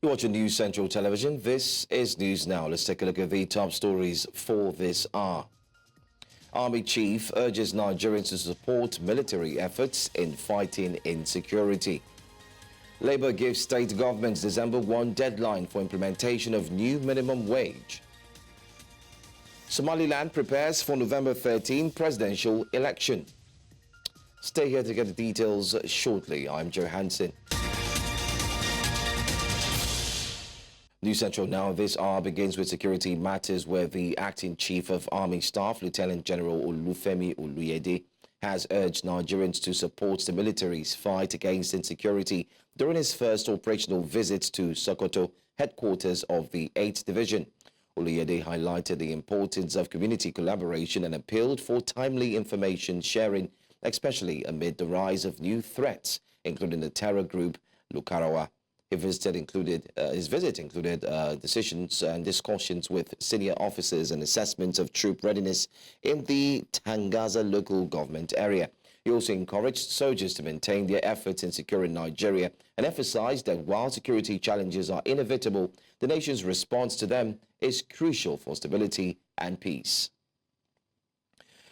You're watching News Central Television. This is News Now. Let's take a look at the top stories for this hour. Army Chief urges Nigerians to support military efforts in fighting insecurity. Labour gives state governments December 1 deadline for implementation of new minimum wage. Somaliland prepares for November 13 presidential election. Stay here to get the details shortly. I'm Joe Hanson. News Central now. This hour begins with security matters, where the acting chief of Army Staff, Lieutenant General Olufemi Oluyede, has urged Nigerians to support the military's fight against insecurity during his first operational visit to Sokoto, headquarters of the 8th Division. Oluyede highlighted the importance of community collaboration and appealed for timely information sharing, especially amid the rise of new threats, including the terror group Lukarawa. His visit included decisions and discussions with senior officers and assessments of troop readiness in the Tangaza local government area. He also encouraged soldiers to maintain their efforts in securing Nigeria and emphasized that while security challenges are inevitable, the nation's response to them is crucial for stability and peace.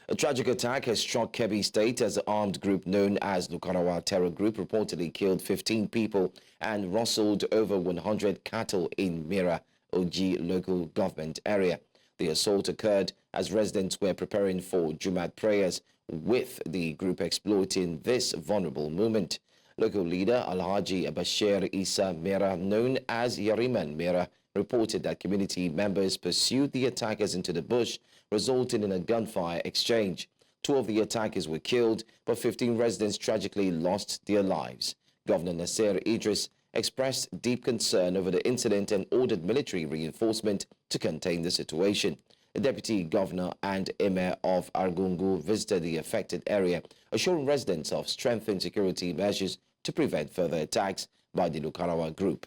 A tragic attack has struck Kebbi State as the armed group known as Lukarawa terror group reportedly killed 15 people and rustled over 100 cattle in Mira, Oji local government area. The assault occurred as residents were preparing for Jumat prayers, with the group exploiting this vulnerable moment. Local leader Alhaji Bashir Isa Mira, known as Yariman Mira, reported that community members pursued the attackers into the bush, resulting in a gunfire exchange. 2 of the attackers were killed, but 15 residents tragically lost their lives. Governor Nasser Idris expressed deep concern over the incident and ordered military reinforcement to contain the situation. The deputy governor and emir of Argungu visited the affected area, assuring residents of strengthened security measures to prevent further attacks by the Lukarawa group.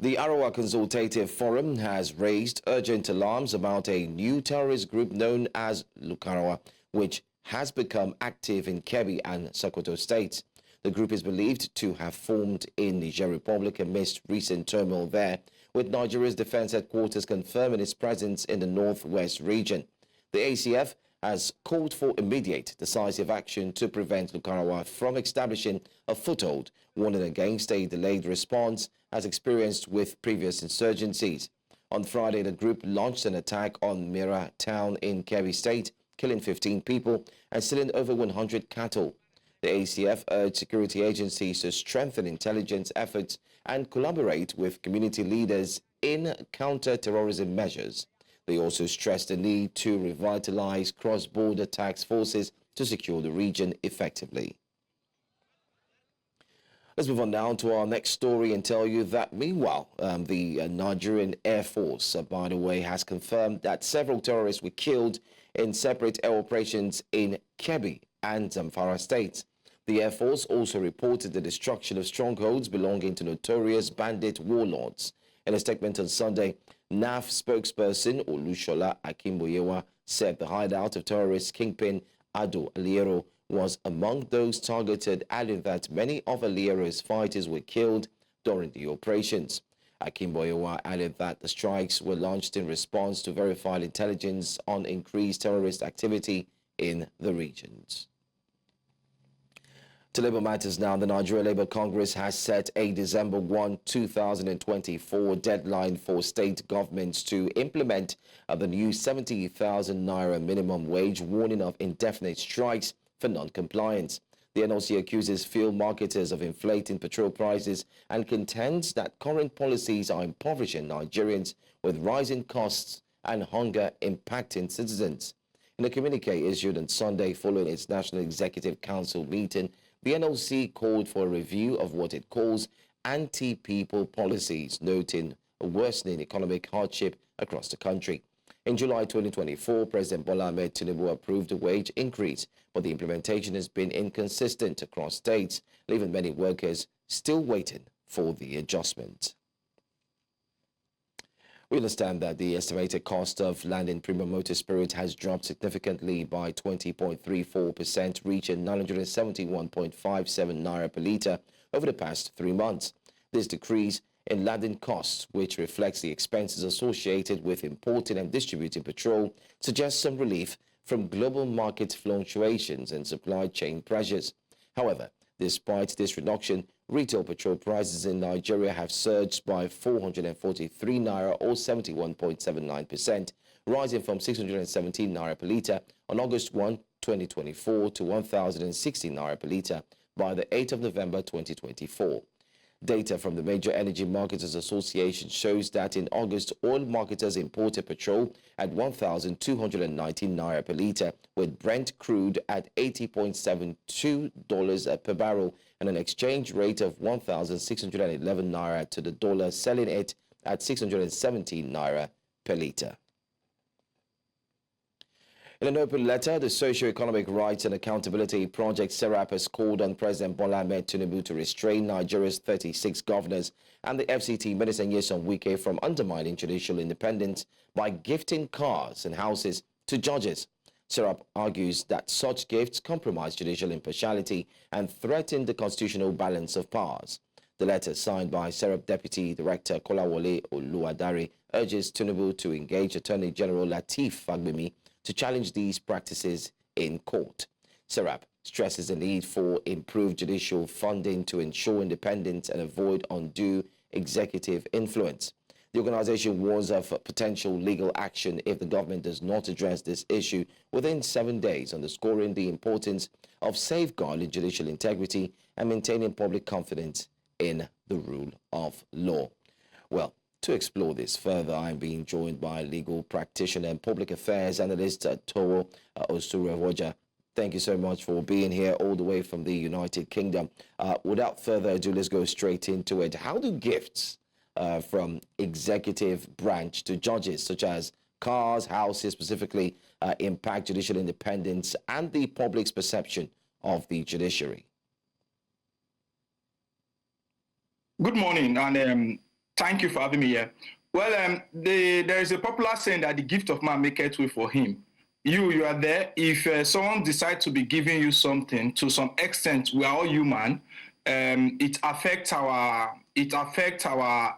The Arawa Consultative Forum has raised urgent alarms about a new terrorist group known as Lukarawa, which has become active in Kebbi and Sokoto states. The group is believed to have formed in Niger Republic amidst recent turmoil there, with Nigeria's defense headquarters confirming its presence in the northwest region. The ACF has called for immediate, decisive action to prevent Lukarawa from establishing a foothold, warning against a delayed response as experienced with previous insurgencies. On Friday, the group launched an attack on Mira town in Kebbi State, killing 15 people and stealing over 100 cattle. The ACF urged security agencies to strengthen intelligence efforts and collaborate with community leaders in counter-terrorism measures. They also stressed the need to revitalize cross-border task forces to secure the region effectively. Let's move on now to our next story and tell you that, meanwhile, the Nigerian Air Force, by the way, has confirmed that several terrorists were killed in separate air operations in Kebbi and Zamfara states. The Air Force also reported the destruction of strongholds belonging to notorious bandit warlords. In a statement on Sunday, NAF spokesperson Olushola Akimboyewa said the hideout of terrorist kingpin Ado Aliero was among those targeted, adding that many of Aliero's fighters were killed during the operations. Akimboyewa added that the strikes were launched in response to verified intelligence on increased terrorist activity in the regions. To Labour matters now, the Nigeria Labour Congress has set a December 1, 2024 deadline for state governments to implement the new 70,000 naira minimum wage, warning of indefinite strikes for non-compliance. The NLC accuses fuel marketers of inflating petrol prices and contends that current policies are impoverishing Nigerians with rising costs and hunger impacting citizens. In a communique issued on Sunday following its National Executive Council meeting, the NLC called for a review of what it calls anti-people policies, noting a worsening economic hardship across the country. In July 2024, President Bola Ahmed Tinubu approved a wage increase, but the implementation has been inconsistent across states, leaving many workers still waiting for the adjustment. We understand that the estimated cost of landing premium motor spirit has dropped significantly by 20.34%, reaching 971.57 naira per litre over the past 3 months. This decrease in landing costs, which reflects the expenses associated with importing and distributing petrol, suggests some relief from global market fluctuations and supply chain pressures. However, despite this reduction, retail petrol prices in Nigeria have surged by 443 naira or 71.79%, rising from 617 naira per litre on August 1, 2024 to 1,060 naira per litre by the 8th of November 2024. Data from the Major Energy Marketers Association shows that in August, oil marketers imported petrol at 1,219 naira per litre, with Brent crude at $80.72 per barrel and an exchange rate of 1,611 naira to the dollar, selling it at 617 naira per litre. In an open letter, the Socio-Economic Rights and Accountability Project SERAP has called on President Bola Ahmed Tinubu to restrain Nigeria's 36 governors and the FCT Minister Hanson from undermining judicial independence by gifting cars and houses to judges. SERAP argues that such gifts compromise judicial impartiality and threaten the constitutional balance of powers. The letter, signed by SERAP Deputy Director Kolawole Oluwadare, urges Tinubu to engage Attorney General Lateef Fagbemi to challenge these practices in court. SERAP stresses the need for improved judicial funding to ensure independence and avoid undue executive influence. The organization warns of potential legal action if the government does not address this issue within 7 days, underscoring the importance of safeguarding judicial integrity and maintaining public confidence in the rule of law. Well, to explore this further, I'm being joined by legal practitioner and public affairs analyst Towo Osurewoja. Thank you so much for being here all the way from the United Kingdom. Without further ado, let's go straight into it. How do gifts from executive branch to judges, such as cars, houses specifically, impact judicial independence and the public's perception of the judiciary? Good morning, and thank you for having me here. Well, there is a popular saying that the gift of man maketh way for him. You are there. If someone decides to be giving you something, to some extent, we are all human. It affects our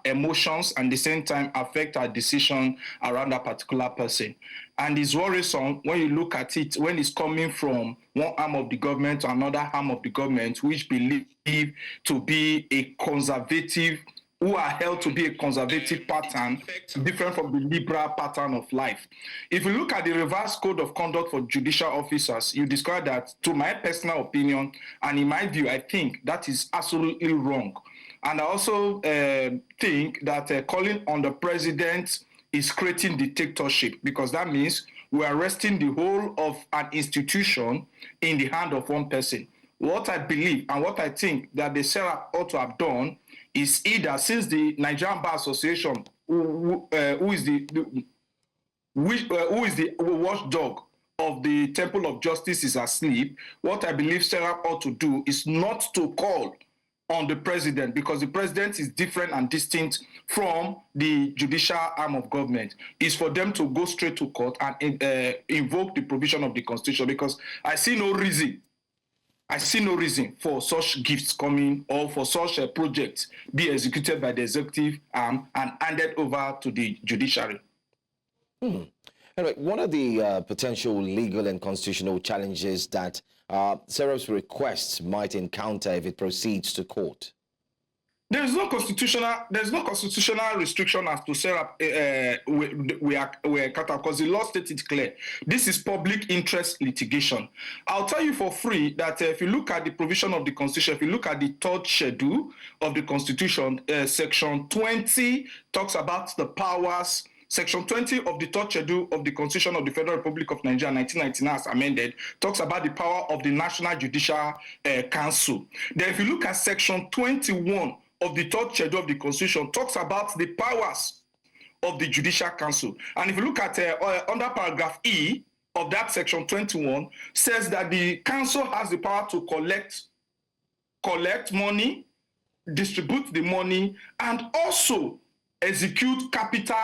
emotions, and at the same time affect our decision around that particular person. And it's worrisome when you look at it, when it's coming from one arm of the government to another arm of the government, which believe to be a conservative, who are held to be a conservative pattern, different from the liberal pattern of life. If you look at the reverse code of conduct for judicial officers, you discover that, to my personal opinion, and in my view, I think that is absolutely wrong. And I also think that calling on the president is creating dictatorship, because that means we are resting the whole of an institution in the hand of one person. What I believe and what I think that the SERAP ought to have done is either, since the Nigerian Bar Association, who is the watchdog of the Temple of Justice, is asleep, what I believe SERAP ought to do is not to call on the president, because the president is different and distinct from the judicial arm of government. Is for them to go straight to court and invoke the provision of the Constitution, because I see no reason for such gifts coming, or for such projects be executed by the executive arm and handed over to the judiciary. Anyway, what are the potential legal and constitutional challenges that SERAP's requests might encounter if it proceeds to court? There's no constitutional restriction as to SERAP we are because the law states it clear. This is public interest litigation. I'll tell you for free that if you look at the provision of the Constitution, if you look at the third schedule of the Constitution, section 20 talks about the powers. Section 20 of the third schedule of the Constitution of the Federal Republic of Nigeria, 1999, as amended, talks about the power of the National Judicial Council. Then if you look at section 21 of the third schedule of the Constitution, talks about the powers of the Judicial Council. And if you look at under paragraph E of that section 21, says that the council has the power to collect money, distribute the money, and also execute capital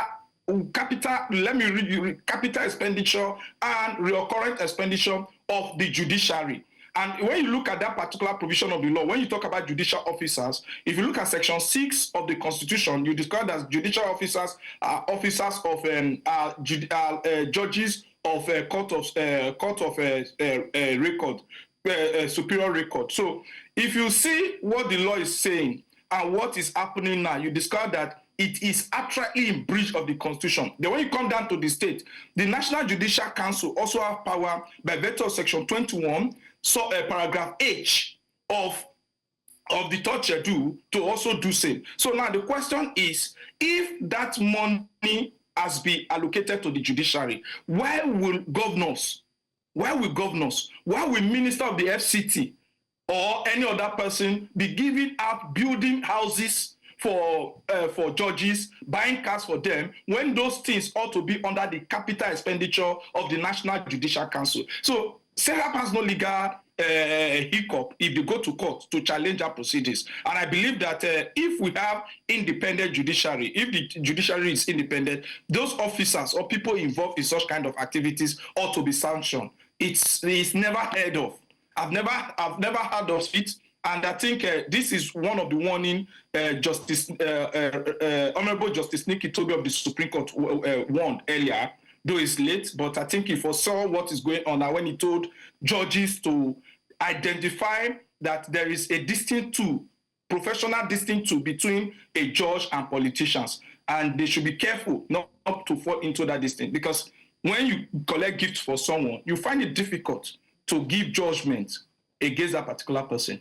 expenditure and recurrent expenditure of the judiciary. And when you look at that particular provision of the law, when you talk about judicial officers, if you look at Section 6 of the Constitution, you discover that judicial officers are officers of judges of court of record, superior record. So if you see what the law is saying and what is happening now, you discover that it is actually in breach of the Constitution. Then when you come down to the state, the National Judicial Council also have power by virtue of Section 21, so paragraph H of the third schedule to also do same. So now the question is, if that money has been allocated to the judiciary, why will governors, why will Minister of the FCT or any other person be giving out building houses for judges, buying cars for them, when those things ought to be under the capital expenditure of the National Judicial Council? So SERAP has no legal hiccup if they go to court to challenge our proceedings. And I believe that if we have independent judiciary, if the judiciary is independent, those officers or people involved in such kind of activities ought to be sanctioned. It's never heard of. I've never heard of it. And I think this is one of the warning Honorable Justice Nikki Toby of the Supreme Court warned earlier, though it's late, but I think he foresaw what is going on. And when he told judges to identify that there is a professional distinct between a judge and politicians, and they should be careful not to fall into that distinct, because when you collect gifts for someone, you find it difficult to give judgment against that particular person.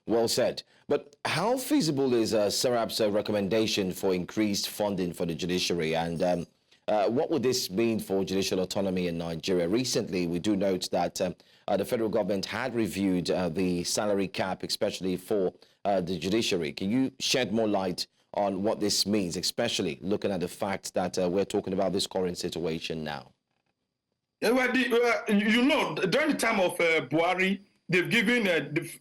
Well said. But how feasible is SERAP's recommendation for increased funding for the judiciary, and what would this mean for judicial autonomy in Nigeria? Recently, we do note that the federal government had reviewed the salary cap, especially for the judiciary. Can you shed more light on what this means, especially looking at the fact that we're talking about this current situation now? During the time of Buhari, they've given,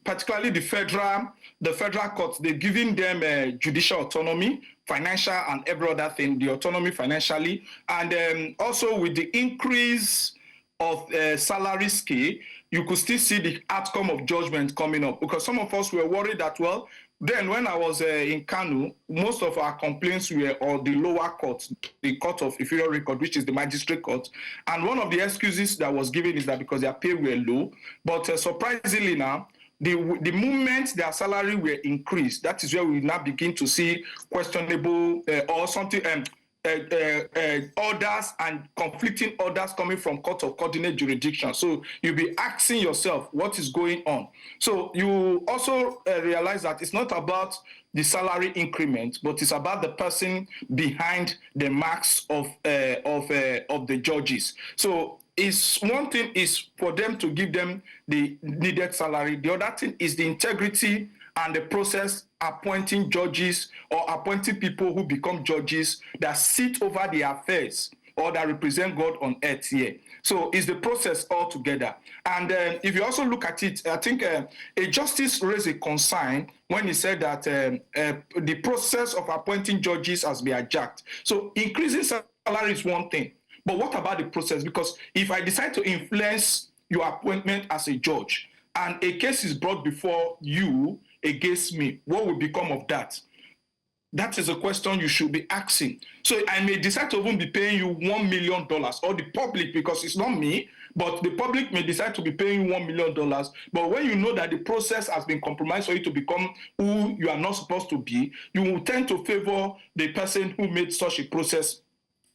particularly the federal courts, they've given them judicial autonomy, financial and every other thing, the autonomy financially. And also with the increase of salary scale, you could still see the outcome of judgment coming up. Because some of us were worried that, well, then when I was in Kano, most of our complaints were on the lower court, the court of inferior record, which is the magistrate court. And one of the excuses that was given is that because their pay were low. But surprisingly now, the moment their salary were increased, that is where we now begin to see questionable or something, orders and conflicting orders coming from court of coordinate jurisdiction. So you'll be asking yourself what is going on. So you also realize that it's not about the salary increment, but it's about the person behind the marks of the judges. So is one thing is for them to give them the needed salary. The other thing is the integrity and the process appointing judges or appointing people who become judges that sit over the affairs or that represent God on earth here. So it's the process altogether. And if you also look at it, I think a justice raised a concern when he said that the process of appointing judges has been adjusted. So increasing salary is one thing, but what about the process? Because if I decide to influence your appointment as a judge and a case is brought before you against me, what will become of that? That is a question you should be asking. So I may decide to even be paying you $1 million, or the public, because it's not me, but the public may decide to be paying you $1 million. But when you know that the process has been compromised for you to become who you are not supposed to be, you will tend to favor the person who made such a process.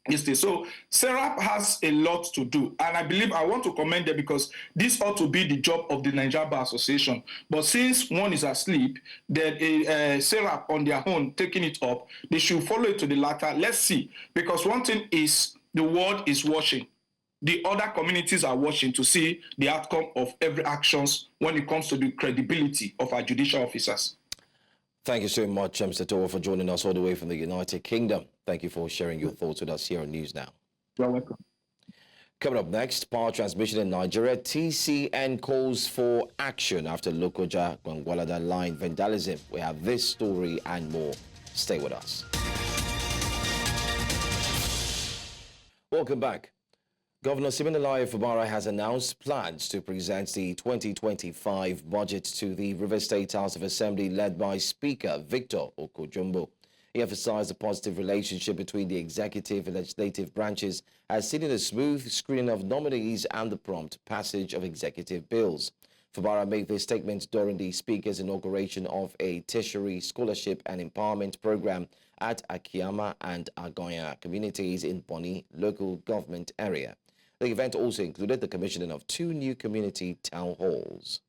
So SERAP has a lot to do, and I believe I want to commend them because this ought to be the job of the Nigerian Bar Association. But since one is asleep, then SERAP on their own taking it up, they should follow it to the latter. Let's see, because one thing is the world is watching. The other communities are watching to see the outcome of every actions when it comes to the credibility of our judicial officers. Thank you so much, Mr. Towa, for joining us all the way from the United Kingdom. Thank you for sharing your thoughts with us here on News Now. You're welcome. Coming up next, power transmission in Nigeria. TCN calls for action after Lokoja Gwangwalada line vandalism. We have this story and more. Stay with us. Welcome back. Governor Siminalayi Fubara has announced plans to present the 2025 budget to the River State House of Assembly led by Speaker Victor Okojumbo. He emphasized the positive relationship between the executive and legislative branches as seen in a smooth screening of nominees and the prompt passage of executive bills. Fubara made this statement during the Speaker's inauguration of a tertiary scholarship and empowerment program at Akiyama and Agonya communities in Boni local government area. The event also included the commissioning of 2 new community town halls.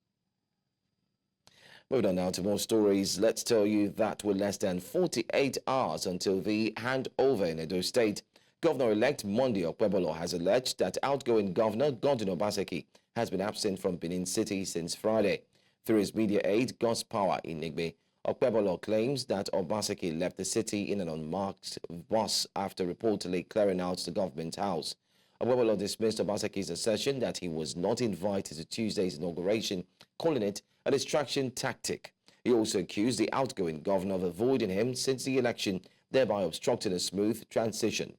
Moving on now to more stories, let's tell you that with less than 48 hours until the handover in Edo State, Governor-elect Monday Okpebolo has alleged that outgoing Governor Godwin Obaseki has been absent from Benin City since Friday. Through his media aide, God's Power in Igbe, Okpebolo claims that Obaseki left the city in an unmarked bus after reportedly clearing out the government house. Okpebolo dismissed Obaseki's assertion that he was not invited to Tuesday's inauguration, calling it a distraction tactic. He also accused the outgoing governor of avoiding him since the election, thereby obstructing a smooth transition.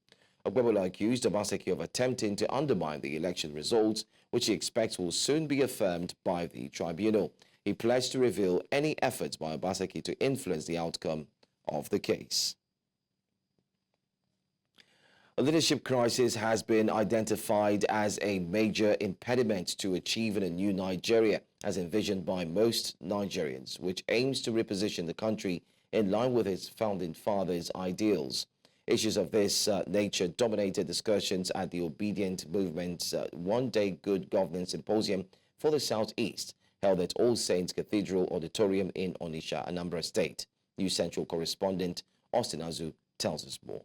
Okpebolo accused Obaseki of attempting to undermine the election results, which he expects will soon be affirmed by the tribunal. He pledged to reveal any efforts by Obaseki to influence the outcome of the case. A leadership crisis has been identified as a major impediment to achieving a new Nigeria, as envisioned by most Nigerians, which aims to reposition the country in line with its founding fathers' ideals. Issues of this nature dominated discussions at the Obedient Movement's one-day Good Governance Symposium for the Southeast, held at All Saints Cathedral Auditorium in Onitsha, Anambra State. News Central correspondent Austin Azu tells us more.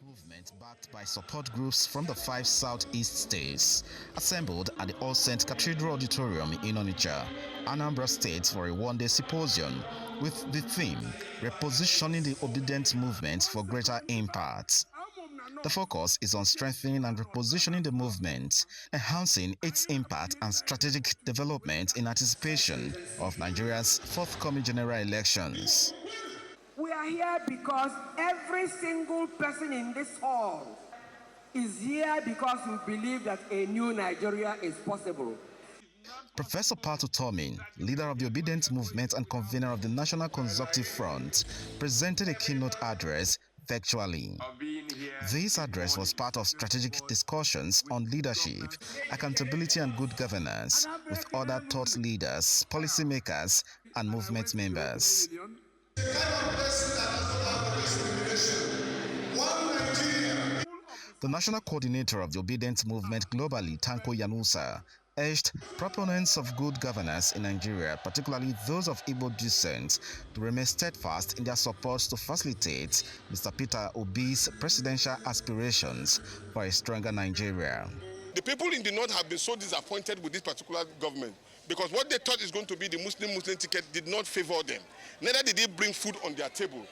Movement backed by support groups from the 5 southeast states assembled at the All Saints Cathedral Auditorium in Onitsha, Anambra State for a one-day symposium with the theme Repositioning the Obedient Movement for Greater Impact. The focus is on strengthening and repositioning the movement, enhancing its impact and strategic development in anticipation of Nigeria's forthcoming general elections. We are here because every single person in this hall is here because we believe that a new Nigeria is possible. Professor Patu Tomin, leader of the Obedient Movement and convener of the National Consultative Front, presented a keynote address virtually. This address was part of strategic discussions on leadership, accountability and good governance with other thought leaders, policymakers and movement members. The national coordinator of the Obedient Movement globally, Tanko Yanusa, urged proponents of good governance in Nigeria, particularly those of Igbo descent, to remain steadfast in their support to facilitate Mr. Peter Obi's presidential aspirations for a stronger Nigeria. The people in the north have been so disappointed with this particular government because what they thought is going to be the Muslim ticket did not favor them. Neither did it bring food on their table.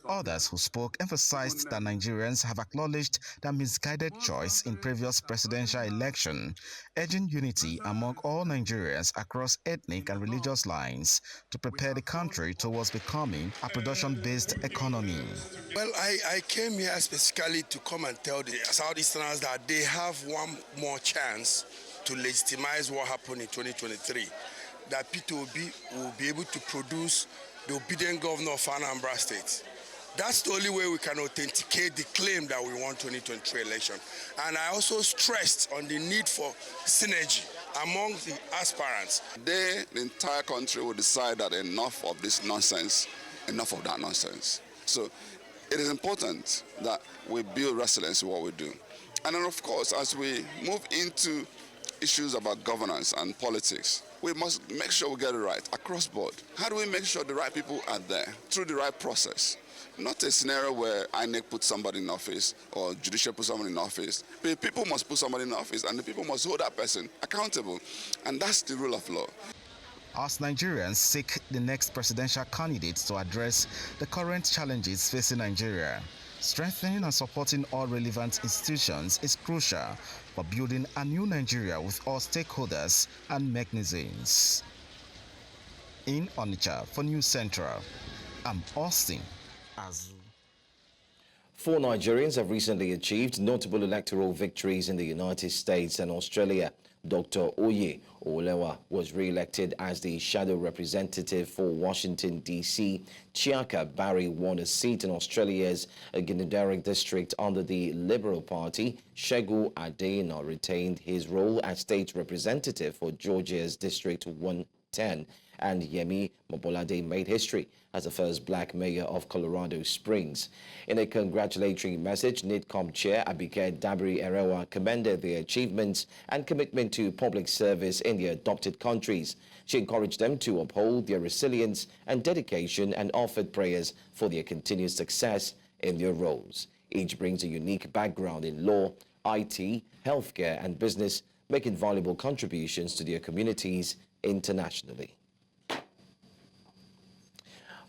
Others who spoke emphasized that Nigerians have acknowledged their misguided choice in previous presidential election, urging unity among all Nigerians across ethnic and religious lines to prepare the country towards becoming a production-based economy. Well, I came here specifically to come and tell the Southeasterners that they have one more chance to legitimize what happened in 2023, that Peter Obi will be able to produce the obedient governor of Anambra State. That's the only way we can authenticate the claim that we want 2023 election. And I also stressed on the need for synergy among the aspirants. The entire country will decide that enough of this nonsense, enough of that nonsense. So it is important that we build resilience in what we do. And then of course, as we move into issues about governance and politics, we must make sure we get it right across board. How do we make sure the right people are there through the right process? Not a scenario where INEC puts somebody in office or judicial puts somebody in office. People must put somebody in office and the people must hold that person accountable. And that's the rule of law. As Nigerians seek the next presidential candidates to address the current challenges facing Nigeria, strengthening and supporting all relevant institutions is crucial for building a new Nigeria with all stakeholders and mechanisms. In Onitsha for News Central, I'm Austin Azu. 4 Nigerians have recently achieved notable electoral victories in the United States and Australia. Dr. Oye Olewa was re-elected as the shadow representative for Washington, D.C. Chiaka Barry won a seat in Australia's Gunnedah district under the Liberal Party. Shegu Adeyina retained his role as state representative for Georgia's District 110. And Yemi Mobolade made history as the first black mayor of Colorado Springs. In a congratulatory message, NIDCOM chair Abike Dabiri Erewa commended their achievements and commitment to public service in their adopted countries. She encouraged them to uphold their resilience and dedication and offered prayers for their continued success in their roles. Each brings a unique background in law, IT, healthcare, and business, making valuable contributions to their communities internationally.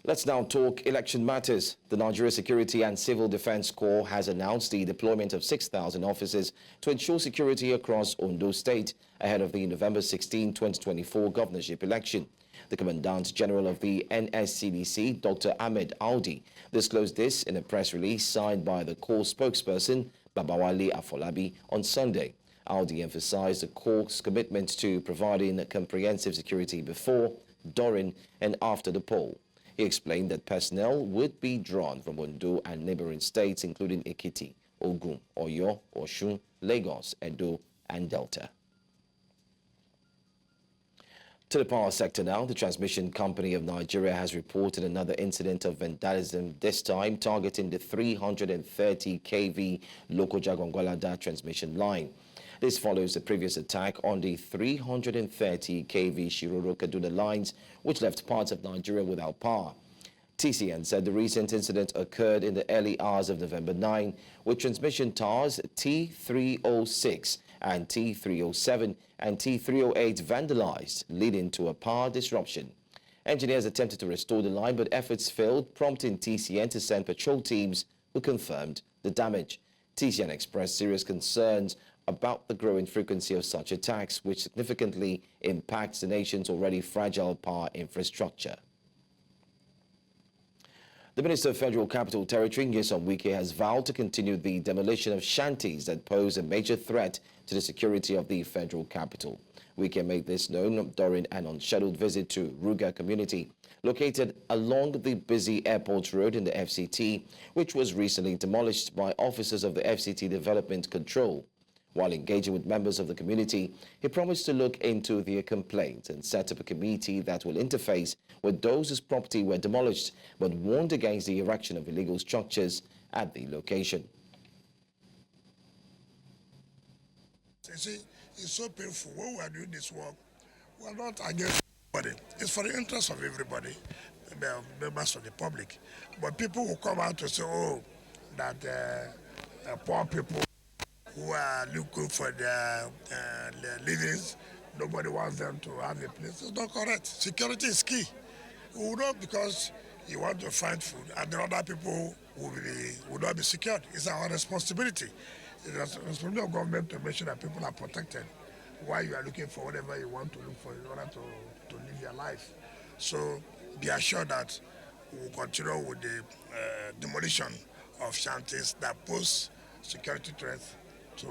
Let's now talk election matters. The Nigeria Security and Civil Defense Corps has announced the deployment of 6,000 officers to ensure security across Ondo State ahead of the November 16, 2024 governorship election. The Commandant General of the NSCDC, Dr. Ahmed Audi, disclosed this in a press release signed by the Corps spokesperson, Babawale Afolabi, on Sunday. Audi emphasized the Corps' commitment to providing comprehensive security before, during, and after the poll. He explained that personnel would be drawn from Ondo and neighboring states, including Ekiti, Ogun, Oyo, Osun, Lagos, Edo, and Delta. To the power sector now, the Transmission Company of Nigeria has reported another incident of vandalism, this time targeting the 330 kV Lokoja-Gwangwalada transmission line. This follows the previous attack on the 330 kV Shiroro-Kaduna lines, which left parts of Nigeria without power. TCN said the recent incident occurred in the early hours of November 9, with transmission towers T306 and T307 and T308 vandalized, leading to a power disruption. Engineers attempted to restore the line, but efforts failed, prompting TCN to send patrol teams who confirmed the damage. TCN expressed serious concerns about the growing frequency of such attacks, which significantly impacts the nation's already fragile power infrastructure. The Minister of Federal Capital Territory, Nyesom Wike, has vowed to continue the demolition of shanties that pose a major threat to the security of the federal capital. Wike made this known during an unscheduled visit to Ruga community, located along the busy airport road in the FCT, which was recently demolished by officers of the FCT Development Control. While engaging with members of the community, he promised to look into their complaints and set up a committee that will interface with those whose property were demolished, but warned against the erection of illegal structures at the location. You see, it's so painful. When we are doing this work, we are not against anybody. It's for the interest of everybody, the members of the public. But people who come out to say, oh, that poor people who are looking for their livings, nobody wants them to have a place. It's not correct. Security is key. We will not, because you want to find food, and the other people will not be secured. It's our responsibility. It's the responsibility of government to make sure that people are protected while you are looking for whatever you want to look for in order to live your life. So be assured that we will continue with the demolition of shanties that pose security threats to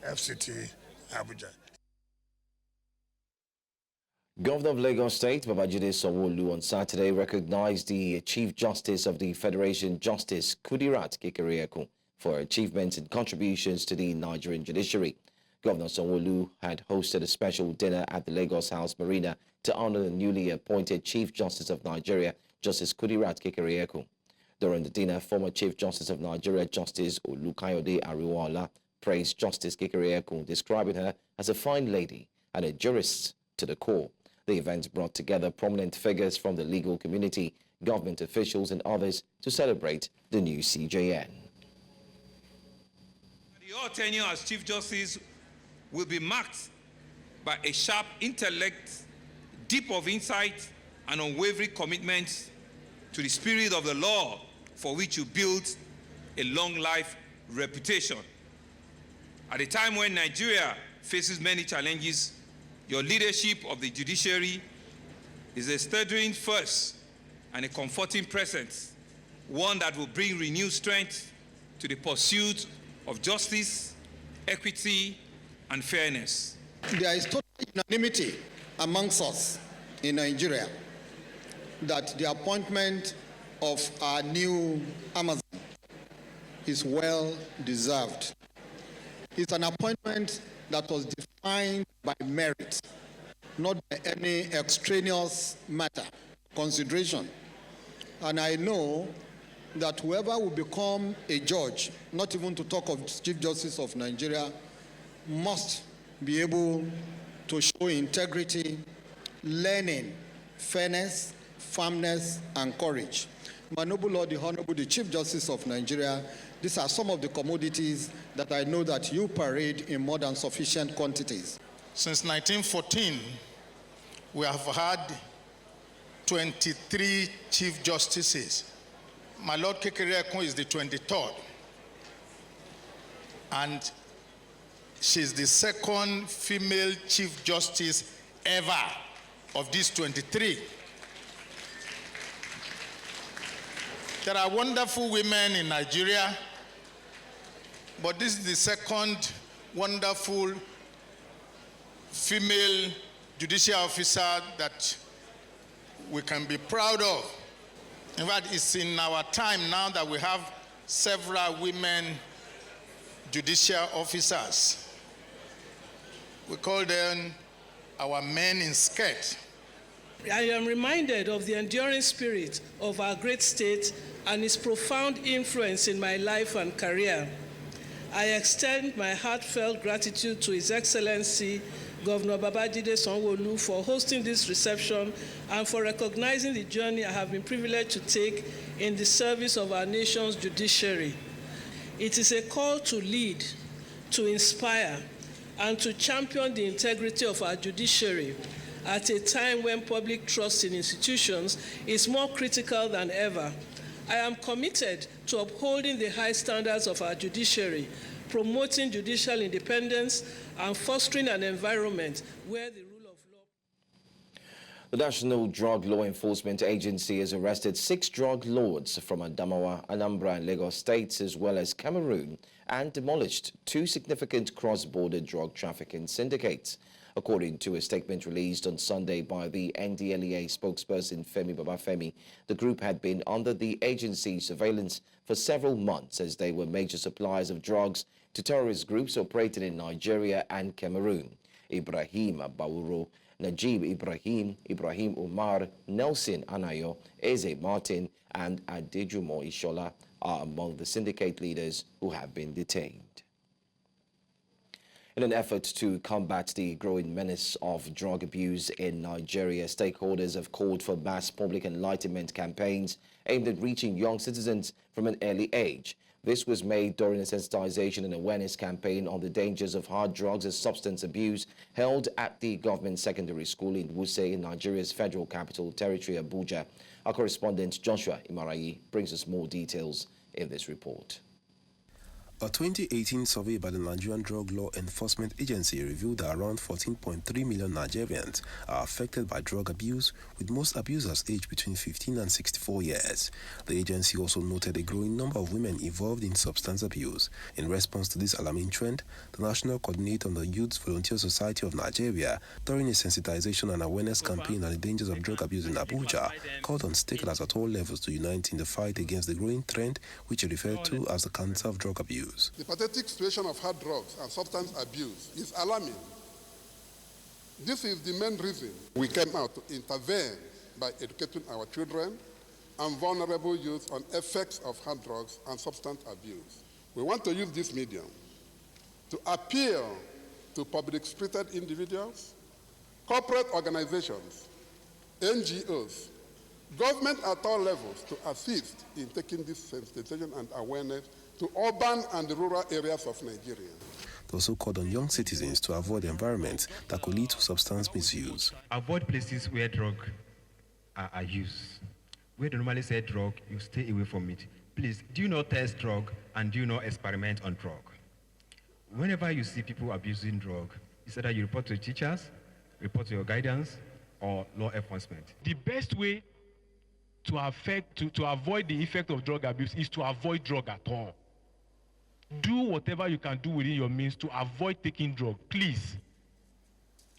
FCT Abuja. Governor of Lagos State, Babajide Sanwo-Olu, on Saturday recognized the Chief Justice of the Federation, Justice Kudirat Kekereekun, for achievements and contributions to the Nigerian judiciary. Governor Sanwo-Olu had hosted a special dinner at the Lagos House Marina to honor the newly appointed Chief Justice of Nigeria, Justice Kudirat Kekereekun. During the dinner, former Chief Justice of Nigeria, Justice Olukayode Ariwoola, praised Justice Kekereekun, describing her as a fine lady and a jurist to the core. The event brought together prominent figures from the legal community, government officials, and others to celebrate the new CJN. Your tenure as Chief Justice will be marked by a sharp intellect, deep of insight, and unwavering commitment to the spirit of the law, for which you built a long life reputation. At a time when Nigeria faces many challenges, your leadership of the judiciary is a stirring force and a comforting presence, one that will bring renewed strength to the pursuit of justice, equity, and fairness. There is total unanimity amongst us in Nigeria that the appointment of our new Amazon is well deserved. It's an appointment that was defined by merit, not by any extraneous matter, consideration. And I know that whoever will become a judge, not even to talk of Chief Justice of Nigeria, must be able to show integrity, learning, fairness, firmness, and courage. My noble Lord, the Honorable, the Chief Justice of Nigeria, these are some of the commodities that I know that you parade in more than sufficient quantities. Since 1914, we have had 23 Chief Justices. My Lord Kekereekun is the 23rd. And she's the second female Chief Justice ever of these 23. There are wonderful women in Nigeria, but this is the second wonderful female judicial officer that we can be proud of. In fact, it's in our time now that we have several women judicial officers. We call them our men in skirt. I am reminded of the enduring spirit of our great state and its profound influence in my life and career. I extend my heartfelt gratitude to His Excellency Governor Babajide Sanwo-Olu for hosting this reception and for recognizing the journey I have been privileged to take in the service of our nation's judiciary. It is a call to lead, to inspire, and to champion the integrity of our judiciary at a time when public trust in institutions is more critical than ever. I am committed to upholding the high standards of our judiciary, promoting judicial independence, and fostering an environment where the rule of law. The National Drug Law Enforcement Agency has arrested 6 drug lords from Adamawa, Anambra, and Lagos states, as well as Cameroon, and demolished 2 significant cross-border drug trafficking syndicates. According to a statement released on Sunday by the NDLEA spokesperson Femi Babafemi, the group had been under the agency's surveillance for several months as they were major suppliers of drugs to terrorist groups operating in Nigeria and Cameroon. Ibrahim Bawuro, Najib Ibrahim, Ibrahim Umar, Nelson Anayo, Eze Martin, and Adejumo Ishola are among the syndicate leaders who have been detained. In an effort to combat the growing menace of drug abuse in Nigeria, stakeholders have called for mass public enlightenment campaigns aimed at reaching young citizens from an early age. This was made during a sensitization and awareness campaign on the dangers of hard drugs and substance abuse held at the government secondary school in Wuse in Nigeria's federal capital territory, Abuja. Our correspondent Joshua Imarayi brings us more details in this report. A 2018 survey by the Nigerian Drug Law Enforcement Agency revealed that around 14.3 million Nigerians are affected by drug abuse, with most abusers aged between 15 and 64 years. The agency also noted a growing number of women involved in substance abuse. In response to this alarming trend, the National Coordinator of the Youth Volunteer Society of Nigeria, during a sensitization and awareness campaign on the dangers of drug abuse in Abuja, called on stakeholders at all levels to unite in the fight against the growing trend, which he referred to as the cancer of drug abuse. The pathetic situation of hard drugs and substance abuse is alarming. This is the main reason we came out to intervene by educating our children and vulnerable youth on effects of hard drugs and substance abuse. We want to use this medium to appeal to public-spirited individuals, corporate organizations, NGOs, government at all levels to assist in taking this sensitization and awareness to urban and rural areas of Nigeria. They also called on young citizens to avoid environments that could lead to substance misuse. Avoid places where drugs are used. Where they normally say drug, you stay away from it. Please, do not test drug and do not experiment on drug. Whenever you see people abusing drug, it's either you report to teachers, report to your guidance, or law enforcement. The best way to avoid the effect of drug abuse is to avoid drug at all. do whatever you can do within your means to avoid taking drugs. Please.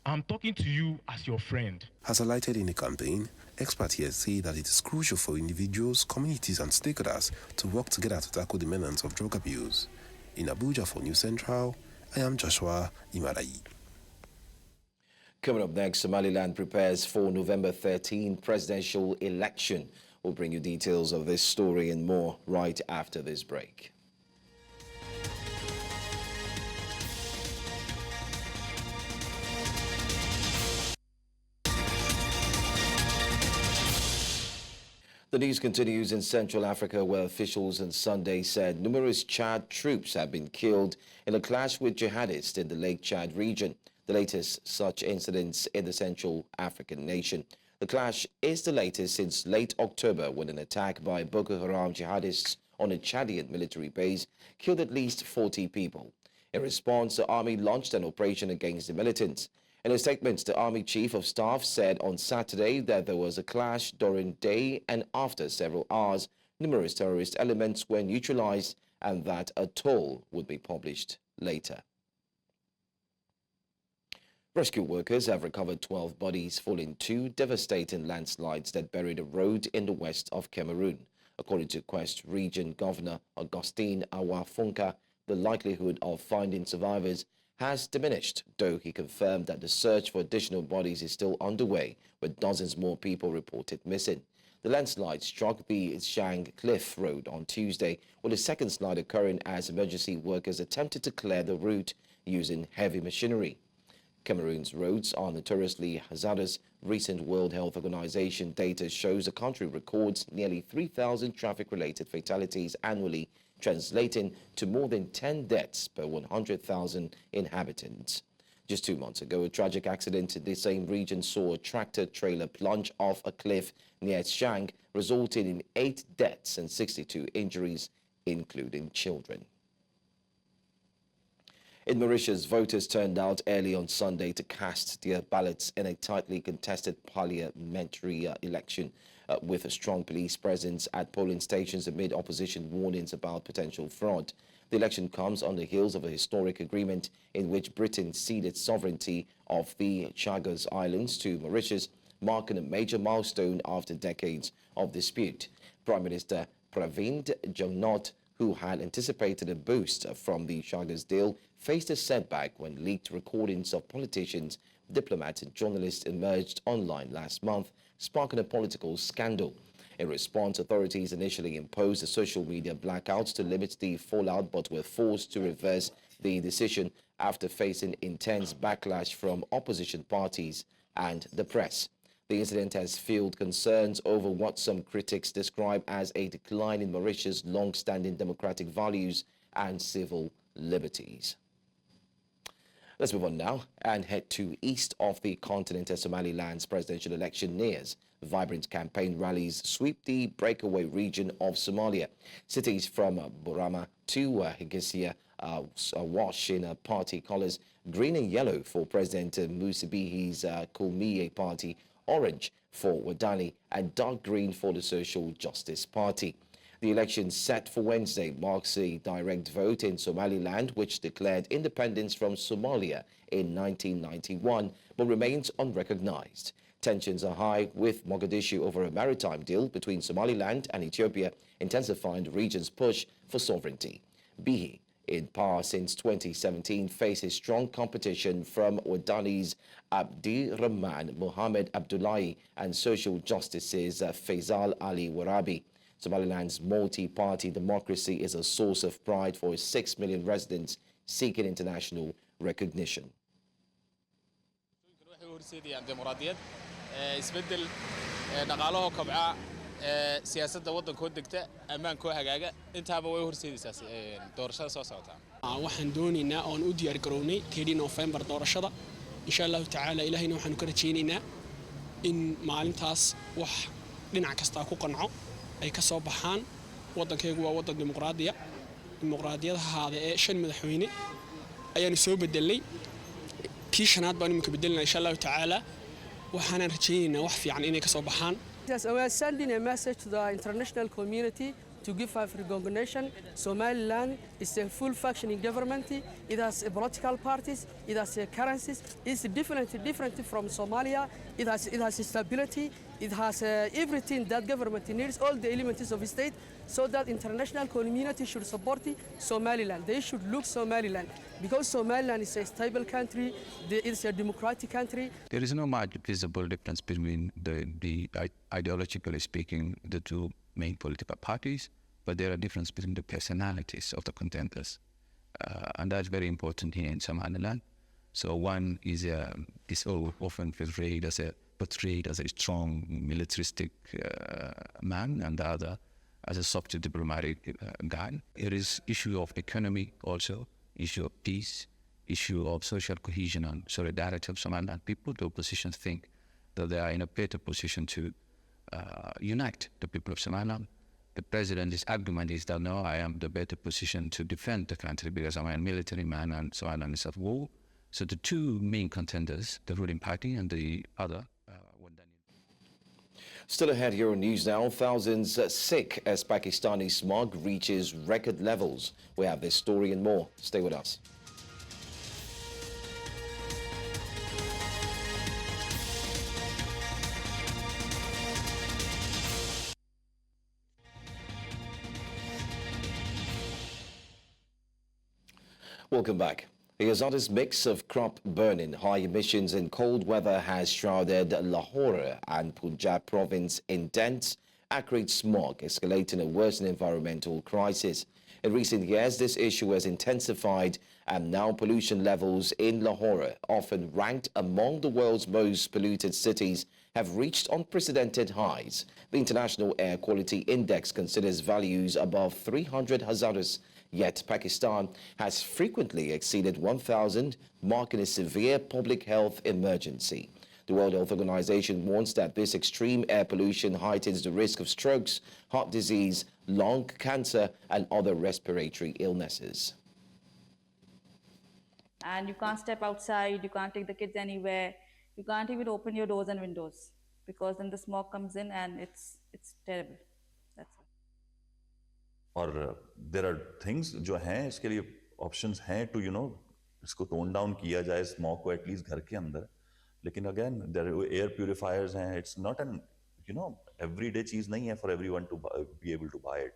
I'm talking to you as your friend. As highlighted in the campaign, experts here say that it is crucial for individuals, communities and stakeholders to work together to tackle the menace of drug abuse. In Abuja for News Central, I am Joshua Imarayi. Coming up next, Somaliland prepares for November 13 presidential election. We'll bring you details of this story and more right after this break. The news continues in Central Africa, where officials on Sunday said numerous Chad troops have been killed in a clash with jihadists in the Lake Chad region, the latest such incidents in the Central African nation. The clash is the latest since late October, when an attack by Boko Haram jihadists on a Chadian military base killed at least 40 people. In response, the army launched an operation against the militants. In a statement, the Army Chief of Staff said on Saturday that there was a clash during day, and after several hours, numerous terrorist elements were neutralized and that a toll would be published later. Rescue workers have recovered 12 bodies following 2 devastating landslides that buried a road in the west of Cameroon. According to Quest Region Governor Augustine Awafunka, the likelihood of finding survivors has diminished, though he confirmed that the search for additional bodies is still underway, with dozens more people reported missing. The landslide struck the Shang Cliff Road on Tuesday, with the second slide occurring as emergency workers attempted to clear the route using heavy machinery. Cameroon's roads are notoriously hazardous. Recent World Health Organization data shows the country records nearly 3,000 traffic-related fatalities annually, translating to more than 10 deaths per 100,000 inhabitants. Just 2 months ago, a tragic accident in the same region saw a tractor-trailer plunge off a cliff near Shang, resulting in 8 deaths and 62 injuries, including children. In Mauritius, voters turned out early on Sunday to cast their ballots in a tightly contested parliamentary election, with a strong police presence at polling stations amid opposition warnings about potential fraud. The election comes on the heels of a historic agreement in which Britain ceded sovereignty of the Chagos Islands to Mauritius, marking a major milestone after decades of dispute. Prime Minister Pravind Jugnauth, who had anticipated a boost from the Chagos deal, faced a setback when leaked recordings of politicians, diplomats and journalists emerged online last month, sparking a political scandal. In response, authorities initially imposed a social media blackouts to limit the fallout, but were forced to reverse the decision after facing intense backlash from opposition parties and the press. The incident has fueled concerns over what some critics describe as a decline in Mauritius' long-standing democratic values and civil liberties. Let's move on now and head to east of the continent as Somaliland's presidential election nears. Vibrant campaign rallies sweep the breakaway region of Somalia. Cities from Burama to Higisia wash in party colours, green and yellow for President Musabihi's Kulmiye party, orange for Wadani, and dark green for the Social Justice Party. The election set for Wednesday marks a direct vote in Somaliland, which declared independence from Somalia in 1991, but remains unrecognized. Tensions are high, with Mogadishu over a maritime deal between Somaliland and Ethiopia intensifying the region's push for sovereignty. Bihi, in power since 2017, faces strong competition from Wadani's Abdi Rahman Mohammed Abdullahi and Social Justice's Faisal Ali Warabi. Somaliland's multi-party democracy is a source of pride for its 6 million residents seeking international recognition. siyaasadda waddankoo degta ammaankoo hagaaga intaaba way horseedaysaa doorashada soo socota. waxaan doonaynaa oon u diyaar garownay 10 November doorashada insha Allah taala ilaahayna waxaan ka rajaynaynaa in maalintaas wax dhinac kasta ku qanco ay ka soo baxaan. waddankaygu waa waddan dimuqraadiyadaha ee 5 madaxweyne ayaan soo bedelay kii shanaad baan imika bedelnaa insha Allah taala waxaan rajaynaynaa wax fiican inay ka soo baxaan. Yes, we are sending a message to the international community to give recognition. Somaliland is a full functioning government. It has political parties. It has currencies. It's different from Somalia. It has stability. It has everything that government needs, all the elements of the state, so that international community should support Somaliland. They should look Somaliland because Somaliland is a stable country. It's a democratic country. There is no much visible difference between ideologically speaking, the two main political parties, but there are differences between the personalities of the contenders. And that's very important here in Somaliland. So one is often portrayed as a strong militaristic man, and the other as a soft diplomatic guy. It is issue of economy also, issue of peace, issue of social cohesion and solidarity of Somaliland people. The opposition think that they are in a better position to unite the people of Somaliland. The president's argument is that no, I am the better position to defend the country because I'm a military man and Somaliland is at war. So the two main contenders, the ruling party and the other, Still ahead here on News Now, thousands sick as Pakistani smog reaches record levels. We have this story and more. Stay with us. Welcome back. The hazardous mix of crop burning, high emissions and cold weather has shrouded Lahore and Punjab province in dense, acrid smog, escalating a worsening environmental crisis. In recent years, this issue has intensified and now pollution levels in Lahore, often ranked among the world's most polluted cities, have reached unprecedented highs. The International Air Quality Index considers values above 300 hazardous. Yet Pakistan has frequently exceeded 1,000, marking a severe public health emergency. The World Health Organization warns that this extreme air pollution heightens the risk of strokes, heart disease, lung cancer, and other respiratory illnesses. And you can't step outside, you can't take the kids anywhere, you can't even open your doors and windows because then the smoke comes in and it's terrible. और there are things जो हैं इसके लिए options हैं to इसको tone down किया जाए smoke को एटलीस्ट घर के अंदर लेकिन अगेन देयर एयर प्यूरिफायर्स हैं इट्स नॉट एन एवरीडे चीज नहीं है for everyone to be able to buy it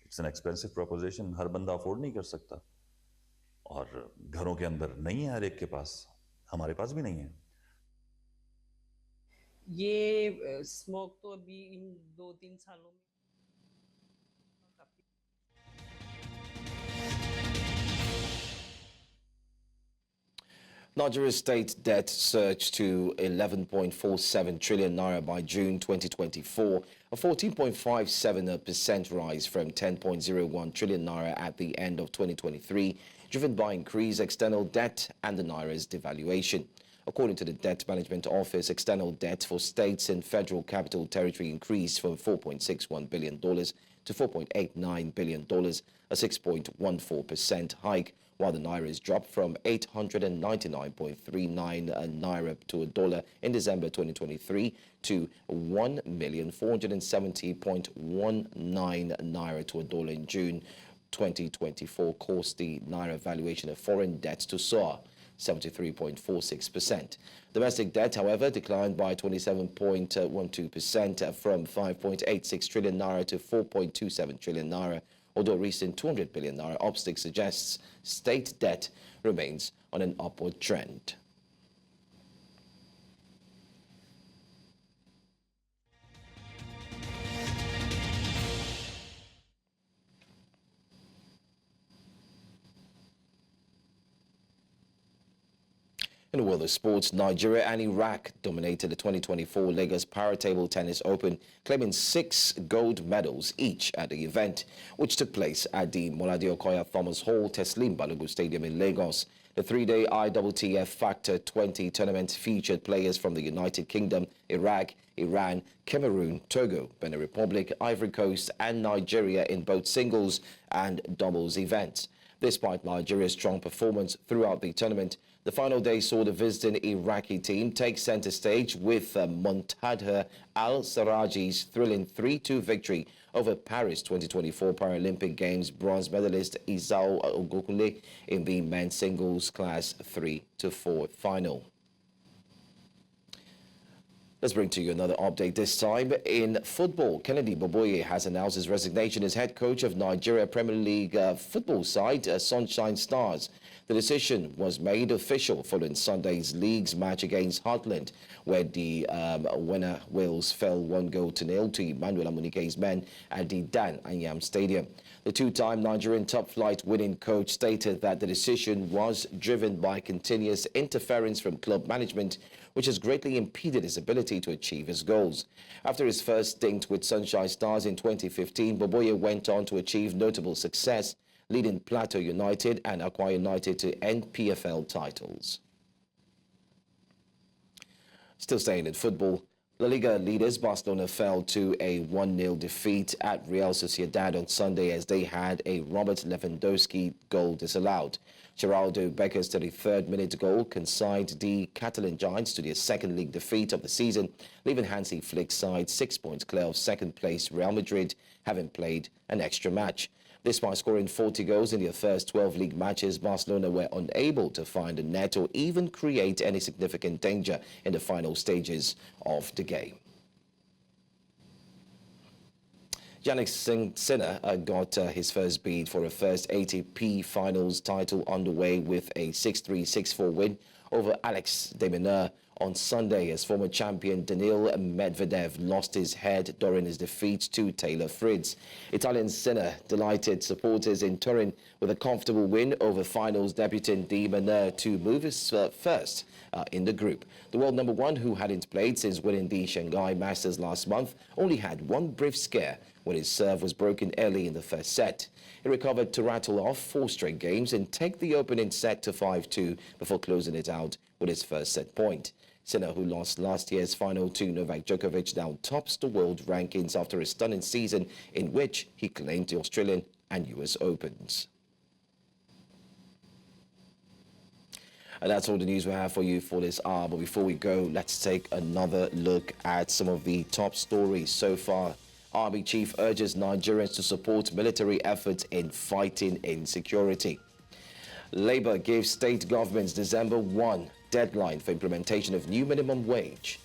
it's an expensive proposition हर बंदा अफोर्ड नहीं कर सकता और घरों के अंदर नहीं है हर एक के पास हमारे पास भी नहीं है ये स्मोक तो अभी इन 2-3 सालों में Nigeria's state debt surged to 11.47 trillion naira by June 2024, a 14.57% rise from 10.01 trillion naira at the end of 2023, driven by increased external debt and the naira's devaluation. According to the Debt Management Office, external debt for states and federal capital territory increased from $4.61 billion to $4.89 billion, a 6.14% hike, while the naira has dropped from 899.39 naira to a dollar in December 2023 to 1,470.19 naira to a dollar in June 2024, caused the naira valuation of foreign debt to soar 73.46%. Domestic debt, however, declined by 27.12% from 5.86 trillion naira to 4.27 trillion naira, although recent 200 billion naira upstick suggests state debt remains on an upward trend. In the world of sports, Nigeria and Iraq dominated the 2024 Lagos Para Table Tennis Open, claiming 6 gold medals each at the event, which took place at the Molade Okoya Thomas Hall Teslim Balogun Stadium in Lagos. The 3-day ITTF Factor 20 tournament featured players from the United Kingdom, Iraq, Iran, Cameroon, Togo, Benin Republic, Ivory Coast, and Nigeria in both singles and doubles events. Despite Nigeria's strong performance throughout the tournament, the final day saw the visiting Iraqi team take center stage with Montadha Al-Saraji's thrilling 3-2 victory over Paris 2024 Paralympic Games bronze medalist Isao Ogokule in the men's singles class 3-4 final. Let's bring to you another update, this time in football. Kennedy Boboye has announced his resignation as head coach of Nigeria Premier League football side Sunshine Stars. The decision was made official following Sunday's league's match against Heartland, where the winner Wales fell 1-0 to Emmanuel Amunike's men at the Dan Anyam Stadium. The two-time Nigerian top-flight winning coach stated that the decision was driven by continuous interference from club management, which has greatly impeded his ability to achieve his goals. After his first stint with Sunshine Stars in 2015, Boboye went on to achieve notable success, leading Plateau United and Akwa United to NPFL titles. Still staying in football, La Liga leaders Barcelona fell to a 1-0 defeat at Real Sociedad on Sunday as they had a Robert Lewandowski goal disallowed. Geraldo Becker's 33rd-minute goal consigned the Catalan Giants to their second league defeat of the season, leaving Hansi Flick's side 6 points clear of second-place Real Madrid, having played an extra match. Despite scoring 40 goals in their first 12 league matches, Barcelona were unable to find a net or even create any significant danger in the final stages of the game. Yannick Sinner got his first bid for a first ATP Finals title underway with a 6-3, 6-4 win over Alex de Minaur on Sunday as former champion Daniil Medvedev lost his head during his defeat to Taylor Fritz. Italian Sinner delighted supporters in Turin with a comfortable win over finals debutant de Minaur to move his first in the group. The world number one, who hadn't played since winning the Shanghai Masters last month, only had one brief scare when his serve was broken early in the first set. He recovered to rattle off 4 straight games and take the opening set to 5-2 before closing it out with his first set point. Sinner, who lost last year's final to Novak Djokovic, now tops the world rankings after a stunning season in which he claimed the Australian and US Opens. And that's all the news we have for you for this hour. But before we go, let's take another look at some of the top stories so far. Army chief urges Nigerians to support military efforts in fighting insecurity. Labour gives state governments December 1 deadline for implementation of new minimum wage.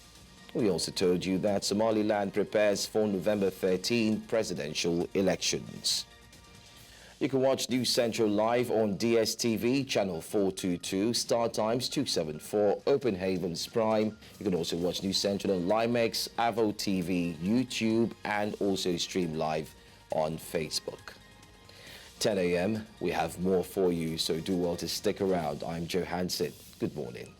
We also told you that Somaliland prepares for November 13 presidential elections. You can watch News Central live on DSTV, channel 422, Star Times 274, Open Havens Prime. You can also watch News Central on Limex, Avo TV, YouTube, and also stream live on Facebook. 10 a.m. we have more for you, so do well to stick around. I'm Joe Hanson. Good morning.